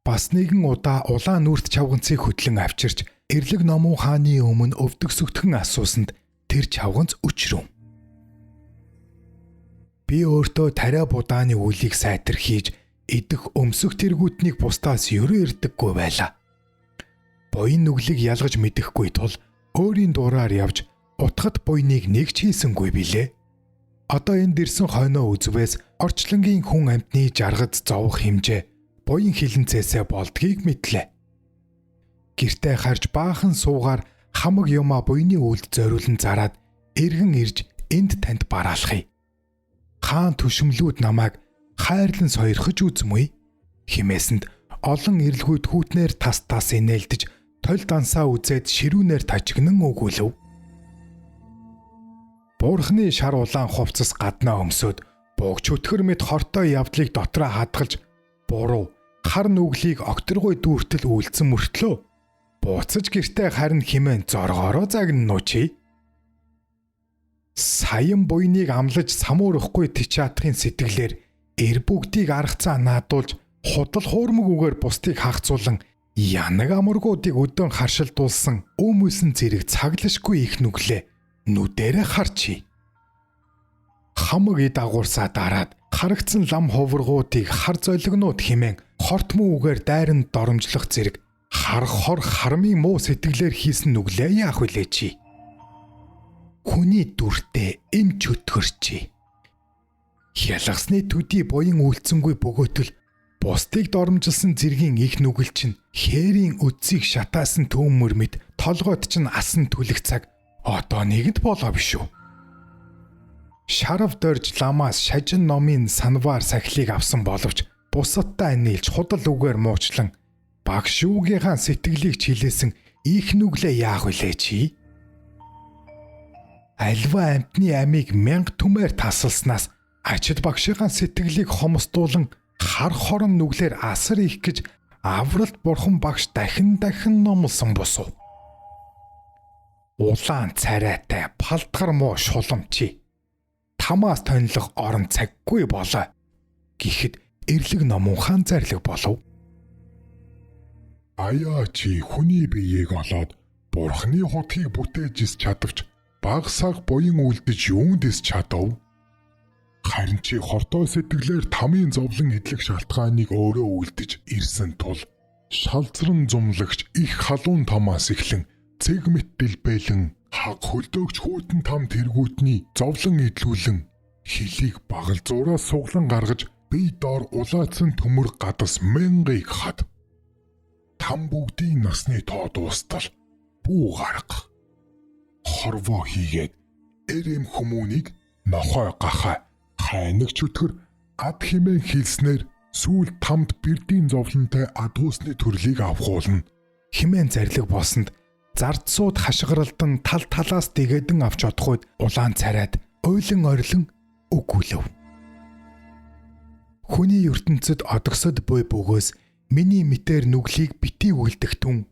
Бас нэгэн удаа улаан нүрт чавганцыг хөдлөн авчирч эрлэг номон хааны өмнө өвдөгсөгдгөн асуусанд тэр чавганц өчрөв. Би өөртөө тариа будааны үлийг сайтар хийж идэх өмсөх тэргүүтнийг бусдаас ерөө ирдэггүй байлаа. Буян нүглийг ялгаж мэдэхгүй тул өөрийн дуураар явж утгад буйныг нэг ч хийсэнгүй билээ. Одоо энд ирсэн хойноо үзвээс орчлонгийн хүн амьтны жаргад зовох хэмжээ буян хилэнцээсээ болдгийг мэдлээ. Гэртээ харж баахан суугаар хамаг юмаа буйны үлд зориулан зараад эргэн ирж энд танд бараалхъя. Хаан түшмлүүд намайг хайрлан сойрхож үзмүй химээсэнд олон эрлгүүд хүүтнээр тас инээлдэж толь дансаа үзээд ширүүнээр тажигнан өгүүлв. Буурхны шар улаан хувцас гаднаа өмсөд буугч өтгөр мэд хортой явдлыг дотроо хадгалж буруу хар нүглийг огторгой дүүртэл үйлцэн мөртлөө бууцаж гэртээ харин химэн зоргоороо загнануу чи. Саян буйныг амлаж самуурахгүй тичаатхын сэтгэлээр эр бүгдийг аргацаа наадуулж худал хуурмаг үгээр бусдыг хагцуулан янаг амургуудыг өдөн харшилдуулсан өмүүлсэн зэрэг цаглашгүй их нүглээ нүдэрэ харчи. Хамаг ид агуурсаа дараад харагдсан лам ховргуудыг хар золигнууд химэн хортмоо үгээр дайранд доромжлох зэрэг хар хор хармын муу сэтгэлээр хийсэн нүглээ яах вүлээ чи. Хүний дүртэй эм чөтгөрчи. Хялгасны төдий буян үйлцэнгүй бөгөөтөл бусдыг доромжилсан зэргийн их нүгэл чинь хээрийн үдсийг шатаасан төөмөр мэд толгойд чинь асан түлэх цаг одоо нэгэнд болоо биш үү. Шарав дорж ламаас шажин номын санваар сахилыг авсан боловч бусадтай нийлж худал үгээр муучлан багш шүүгийнхаа сэтгэлийг чилээсэн их нүглээ яах вүлээ чи. Альва амтны амийг 1000 түмээр тасалснаас ачид багшийнхаа сэтгэлийг хомсдуулан хар хорон нүглээр асар их гэж авралт бурхан багш дахин номлосон босов. Улаан царайтай палтгар муу шуламчи тамаас тонилох орон цаггүй болоо гэхэд эрлэг номон хаан зарлаг болов. Аяа чи хүний биеийг олоод бурхны хотгийг бүтээж чадвч багсаг буян үлдэж юундээс чадав? Харин чи хортой сэтгэлээр тамийн зовлон идэх шалтгааныг өөрөө үлдэж ирсэн тул шалзран зумлагч их халуун тамаас эхлэн цэг мэт дэлбэлэн хаг хөлдөөгч хүүтэн там тэргүүтний зовлон идлүүлэн хилийг багал зураас суглан гаргаж бие доор улаацсан төмөр гадас мянгыг хад. там бүгдийн насны тоо дуустал бүү гарга. Хорвоо хийгээд эрэм хүмүүнийг нохой гахаа хайнаг чөтгөр ад химэн хилснээр сүүл тамд бэрдийн зовлонтой адуусны төрлийг авахуулна. Химэн зарлиг болсонд зардсууд хашгиралдан тал талаас дэгэдэн авч одоход улаан царайд ойлон орилон өгүүлв. Хүний ертөнцид одогсод буй бөгөөс миний мэтэр нүглийг битий үлдэхтэн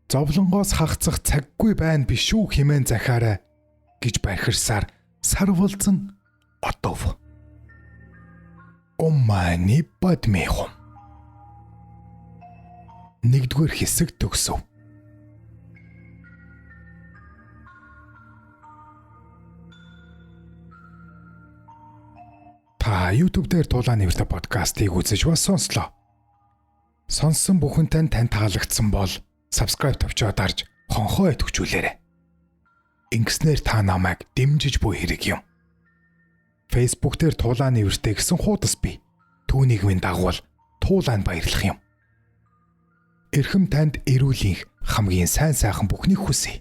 зовлонгоос хагацах цаггүй байна биш үү хэмээн захаарай гэж бархирсаар сарвалзан одов. Оммани падмехом. Нэгдүгээр хэсэг төгсөв. Та YouTube дээр Тулаан нэвртэй подкастыг үзэж бас сонслоо. Сонссон бүхэнтэй тань таалагдсан бол subscribe тавьчаад дарж хонхоо идэвхжүүлээрэй. Ингэснээр та намайг дэмжиж буй хэрэг юм. Facebook дээр Тулаан нэвртэй гэсэн хуудас бий. Түүнийг минь дагвал Тулаанд баярлах юм. Эрхэм танд эрүүл энх хамгийн сайн сайхан бүхнийг хүсье.